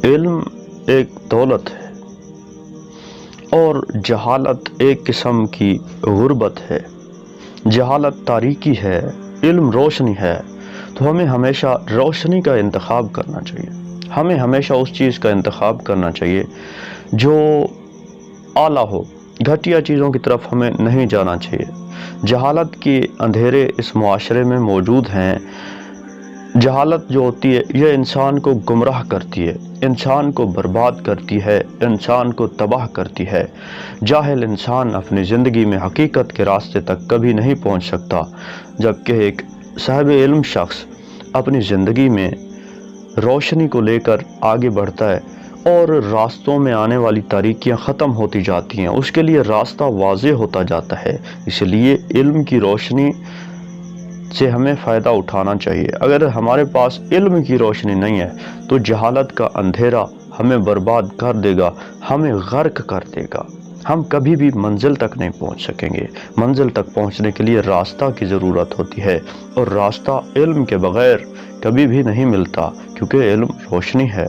علم ایک دولت ہے اور جہالت ایک قسم کی غربت ہے۔ جہالت تاریکی ہے، علم روشنی ہے، تو ہمیں ہمیشہ روشنی کا انتخاب کرنا چاہیے۔ ہمیں ہمیشہ اس چیز کا انتخاب کرنا چاہیے جو اعلیٰ ہو، گھٹیا چیزوں کی طرف ہمیں نہیں جانا چاہیے۔ جہالت کے اندھیرے اس معاشرے میں موجود ہیں۔ جہالت جو ہوتی ہے یہ انسان کو گمراہ کرتی ہے، انسان کو برباد کرتی ہے، انسان کو تباہ کرتی ہے۔ جاہل انسان اپنی زندگی میں حقیقت کے راستے تک کبھی نہیں پہنچ سکتا، جبکہ ایک صاحب علم شخص اپنی زندگی میں روشنی کو لے کر آگے بڑھتا ہے اور راستوں میں آنے والی تاریکیاں ختم ہوتی جاتی ہیں، اس کے لیے راستہ واضح ہوتا جاتا ہے۔ اس لیے علم کی روشنی سے ہمیں فائدہ اٹھانا چاہیے۔ اگر ہمارے پاس علم کی روشنی نہیں ہے تو جہالت کا اندھیرا ہمیں برباد کر دے گا، ہمیں غرق کر دے گا۔ ہم کبھی بھی منزل تک نہیں پہنچ سکیں گے۔ منزل تک پہنچنے کے لیے راستہ کی ضرورت ہوتی ہے، اور راستہ علم کے بغیر کبھی بھی نہیں ملتا، کیونکہ علم روشنی ہے۔